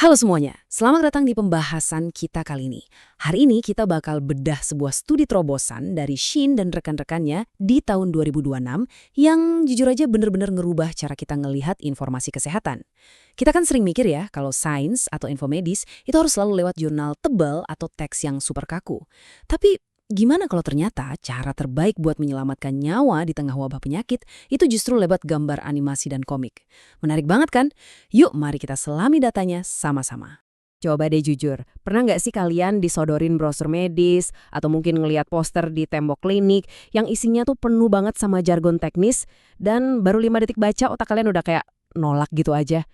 Halo semuanya, selamat datang di pembahasan kita kali ini. Hari ini kita bakal bedah sebuah studi terobosan dari Shin dan rekan-rekannya di tahun 2026 yang jujur aja bener-bener ngerubah cara kita ngelihat informasi kesehatan. Kita kan sering mikir ya, kalau sains atau info medis itu harus selalu lewat jurnal tebal atau teks yang super kaku. Tapi gimana kalau ternyata cara terbaik buat menyelamatkan nyawa di tengah wabah penyakit itu justru lewat gambar animasi dan komik? Menarik banget kan? Yuk mari kita selami datanya sama-sama. Coba deh jujur, pernah nggak sih kalian disodorin brosur medis atau mungkin ngelihat poster di tembok klinik yang isinya tuh penuh banget sama jargon teknis dan baru 5 detik baca otak kalian udah kayak nolak gitu aja?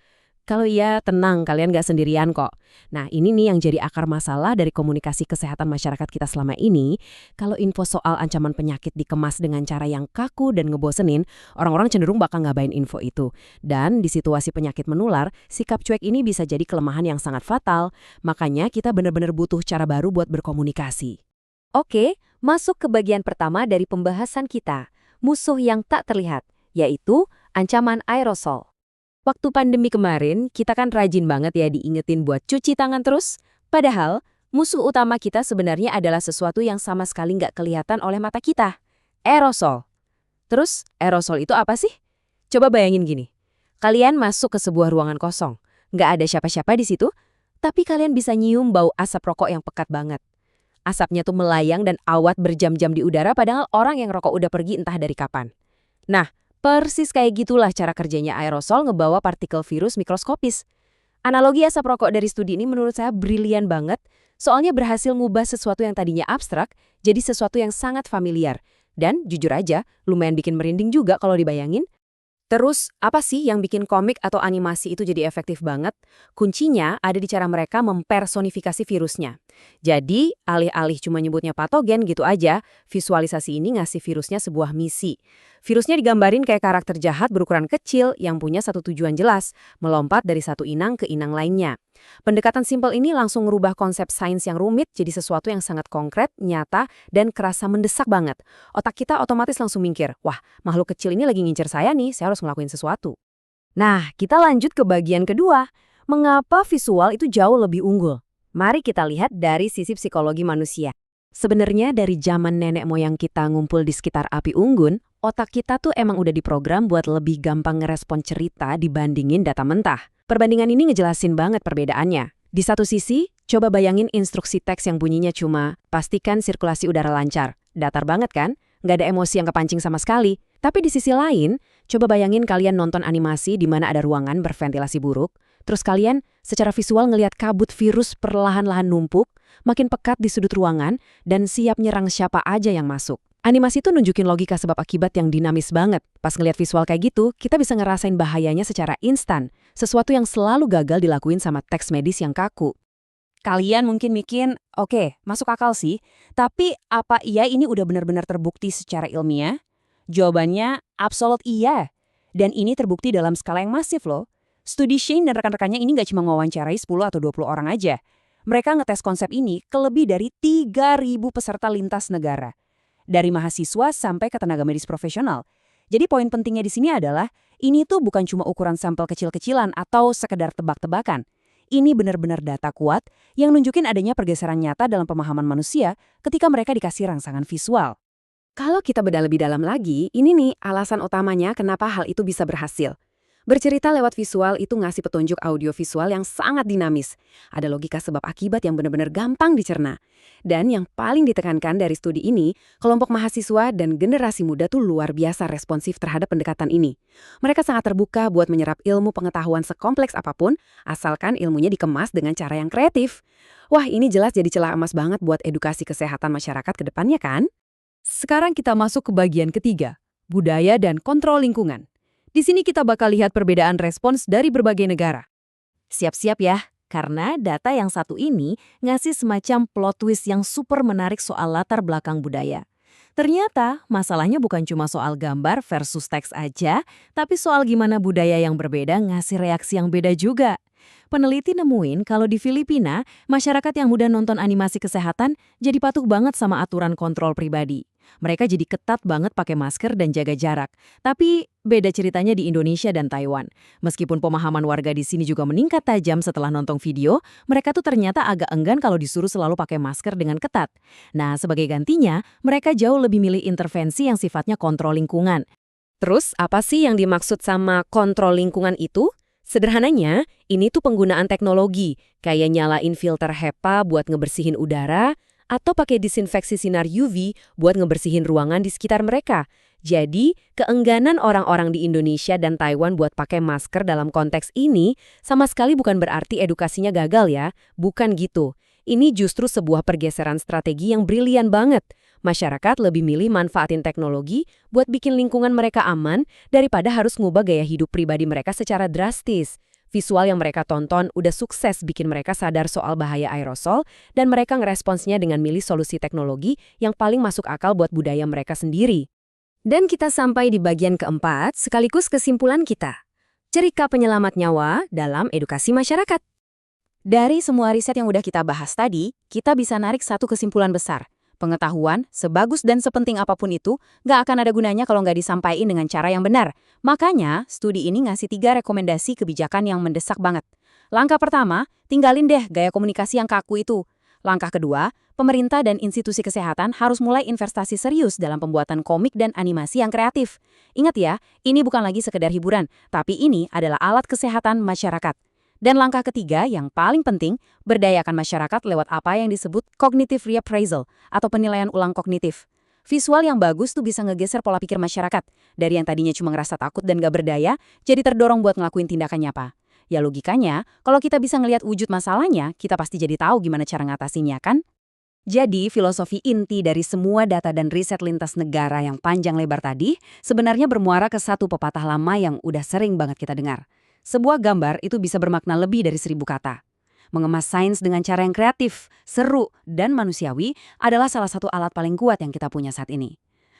Kalau iya, tenang, kalian nggak sendirian kok. Nah, ini nih yang jadi akar masalah dari komunikasi kesehatan masyarakat kita selama ini. Kalau info soal ancaman penyakit dikemas dengan cara yang kaku dan ngebosenin, orang-orang cenderung bakal ngabain info itu. Dan di situasi penyakit menular, sikap cuek ini bisa jadi kelemahan yang sangat fatal. Makanya kita benar-benar butuh cara baru buat berkomunikasi. Oke, masuk ke bagian pertama dari pembahasan kita, musuh yang tak terlihat, yaitu ancaman aerosol. Waktu pandemi kemarin, kita kan rajin banget ya diingetin buat cuci tangan terus. Padahal, musuh utama kita sebenarnya adalah sesuatu yang sama sekali nggak kelihatan oleh mata kita. Aerosol. Terus, aerosol itu apa sih? Coba bayangin gini. Kalian masuk ke sebuah ruangan kosong. Nggak ada siapa-siapa di situ, tapi kalian bisa nyium bau asap rokok yang pekat banget. Asapnya tuh melayang dan awet berjam-jam di udara padahal orang yang rokok udah pergi entah dari kapan. Nah, persis kayak gitulah cara kerjanya aerosol ngebawa partikel virus mikroskopis. Analogi asap rokok dari studi ini menurut saya brilian banget, soalnya berhasil ngubah sesuatu yang tadinya abstrak jadi sesuatu yang sangat familiar. Dan jujur aja, lumayan bikin merinding juga kalau dibayangin. Terus, apa sih yang bikin komik atau animasi itu jadi efektif banget? Kuncinya ada di cara mereka mempersonifikasi virusnya. Jadi, alih-alih cuma nyebutnya patogen gitu aja, visualisasi ini ngasih virusnya sebuah misi. Virusnya digambarin kayak karakter jahat berukuran kecil yang punya satu tujuan jelas, melompat dari satu inang ke inang lainnya. Pendekatan simpel ini langsung merubah konsep sains yang rumit jadi sesuatu yang sangat konkret, nyata, dan kerasa mendesak banget. Otak kita otomatis langsung mikir, wah, makhluk kecil ini lagi ngincer saya nih, saya harus ngelakuin sesuatu. Nah, kita lanjut ke bagian kedua. Mengapa visual itu jauh lebih unggul? Mari kita lihat dari sisi psikologi manusia. Sebenarnya dari zaman nenek moyang kita ngumpul di sekitar api unggun, otak kita tuh emang udah diprogram buat lebih gampang ngerespon cerita dibandingin data mentah. Perbandingan ini ngejelasin banget perbedaannya. Di satu sisi, coba bayangin instruksi teks yang bunyinya cuma, pastikan sirkulasi udara lancar. Datar banget kan? Nggak ada emosi yang kepancing sama sekali. Tapi di sisi lain, coba bayangin kalian nonton animasi di mana ada ruangan berventilasi buruk, terus kalian secara visual ngelihat kabut virus perlahan-lahan numpuk, makin pekat di sudut ruangan, dan siap nyerang siapa aja yang masuk. Animasi itu nunjukin logika sebab akibat yang dinamis banget. Pas ngelihat visual kayak gitu, kita bisa ngerasain bahayanya secara instan, sesuatu yang selalu gagal dilakuin sama teks medis yang kaku. Kalian mungkin mikir, oke, masuk akal sih, tapi apa iya ini udah benar-benar terbukti secara ilmiah? Jawabannya, absolut iya. Dan ini terbukti dalam skala yang masif loh. Studi Shane dan rekan-rekannya ini nggak cuma mewawancarai 10 atau 20 orang aja. Mereka ngetes konsep ini ke lebih dari 3.000 peserta lintas negara. Dari mahasiswa sampai ke tenaga medis profesional. Jadi poin pentingnya di sini adalah, ini tuh bukan cuma ukuran sampel kecil-kecilan atau sekedar tebak-tebakan. Ini benar-benar data kuat yang nunjukin adanya pergeseran nyata dalam pemahaman manusia ketika mereka dikasih rangsangan visual. Kalau kita bedah lebih dalam lagi, ini nih alasan utamanya kenapa hal itu bisa berhasil. Bercerita lewat visual itu ngasih petunjuk audiovisual yang sangat dinamis. Ada logika sebab akibat yang benar-benar gampang dicerna. Dan yang paling ditekankan dari studi ini, kelompok mahasiswa dan generasi muda tuh luar biasa responsif terhadap pendekatan ini. Mereka sangat terbuka buat menyerap ilmu pengetahuan sekompleks apapun, asalkan ilmunya dikemas dengan cara yang kreatif. Wah, ini jelas jadi celah emas banget buat edukasi kesehatan masyarakat ke depannya kan? Sekarang kita masuk ke bagian ketiga, budaya dan kontrol lingkungan. Di sini kita bakal lihat perbedaan respons dari berbagai negara. Siap-siap ya, karena data yang satu ini ngasih semacam plot twist yang super menarik soal latar belakang budaya. Ternyata masalahnya bukan cuma soal gambar versus teks aja, tapi soal gimana budaya yang berbeda ngasih reaksi yang beda juga. Peneliti nemuin kalau di Filipina, masyarakat yang mudah nonton animasi kesehatan jadi patuh banget sama aturan kontrol pribadi. Mereka jadi ketat banget pakai masker dan jaga jarak. Tapi beda ceritanya di Indonesia dan Taiwan. Meskipun pemahaman warga di sini juga meningkat tajam setelah nonton video, mereka tuh ternyata agak enggan kalau disuruh selalu pakai masker dengan ketat. Nah, sebagai gantinya, mereka jauh lebih milih intervensi yang sifatnya kontrol lingkungan. Terus, apa sih yang dimaksud sama kontrol lingkungan itu? Sederhananya, ini tuh penggunaan teknologi, kayak nyalain filter HEPA buat ngebersihin udara, atau pakai disinfeksi sinar UV buat ngebersihin ruangan di sekitar mereka. Jadi, keengganan orang-orang di Indonesia dan Taiwan buat pakai masker dalam konteks ini sama sekali bukan berarti edukasinya gagal ya, bukan gitu. Ini justru sebuah pergeseran strategi yang brilian banget. Masyarakat lebih milih manfaatin teknologi buat bikin lingkungan mereka aman daripada harus ngubah gaya hidup pribadi mereka secara drastis. Visual yang mereka tonton udah sukses bikin mereka sadar soal bahaya aerosol dan mereka ngeresponsnya dengan milih solusi teknologi yang paling masuk akal buat budaya mereka sendiri. Dan kita sampai di bagian keempat, sekaligus kesimpulan kita. Cerita penyelamat nyawa dalam edukasi masyarakat. Dari semua riset yang udah kita bahas tadi, kita bisa narik satu kesimpulan besar. Pengetahuan, sebagus dan sepenting apapun itu, nggak akan ada gunanya kalau nggak disampaikan dengan cara yang benar. Makanya, studi ini ngasih 3 rekomendasi kebijakan yang mendesak banget. Langkah pertama, tinggalin deh gaya komunikasi yang kaku itu. Langkah kedua, pemerintah dan institusi kesehatan harus mulai investasi serius dalam pembuatan komik dan animasi yang kreatif. Ingat ya, ini bukan lagi sekedar hiburan, tapi ini adalah alat kesehatan masyarakat. Dan langkah ketiga yang paling penting, berdayakan masyarakat lewat apa yang disebut cognitive reappraisal atau penilaian ulang kognitif. Visual yang bagus tuh bisa ngegeser pola pikir masyarakat. Dari yang tadinya cuma ngerasa takut dan gak berdaya, jadi terdorong buat ngelakuin tindakannya apa. Ya logikanya, kalau kita bisa ngelihat wujud masalahnya, kita pasti jadi tahu gimana cara ngatasinya kan? Jadi, filosofi inti dari semua data dan riset lintas negara yang panjang lebar tadi sebenarnya bermuara ke satu pepatah lama yang udah sering banget kita dengar. Sebuah gambar itu bisa bermakna lebih dari 1000 kata. Mengemas sains dengan cara yang kreatif, seru, dan manusiawi adalah salah satu alat paling kuat yang kita punya saat ini.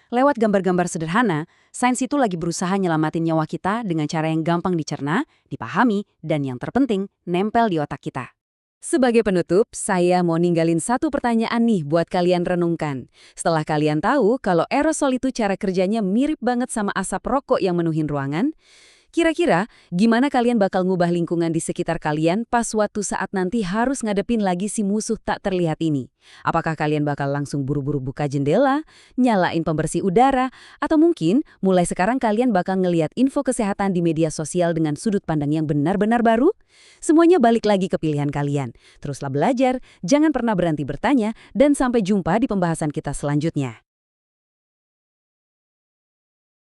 Lewat gambar-gambar sederhana, sains itu lagi berusaha nyelamatin nyawa kita dengan cara yang gampang dicerna, dipahami, dan yang terpenting, nempel di otak kita. Sebagai penutup, saya mau ninggalin satu pertanyaan nih buat kalian renungkan. Setelah kalian tahu kalau aerosol itu cara kerjanya mirip banget sama asap rokok yang menuhin ruangan, kira-kira gimana kalian bakal ngubah lingkungan di sekitar kalian pas waktu saat nanti harus ngadepin lagi si musuh tak terlihat ini? Apakah kalian bakal langsung buru-buru buka jendela, nyalain pembersih udara, atau mungkin mulai sekarang kalian bakal ngeliat info kesehatan di media sosial dengan sudut pandang yang benar-benar baru? Semuanya balik lagi ke pilihan kalian. Teruslah belajar, jangan pernah berhenti bertanya, dan sampai jumpa di pembahasan kita selanjutnya.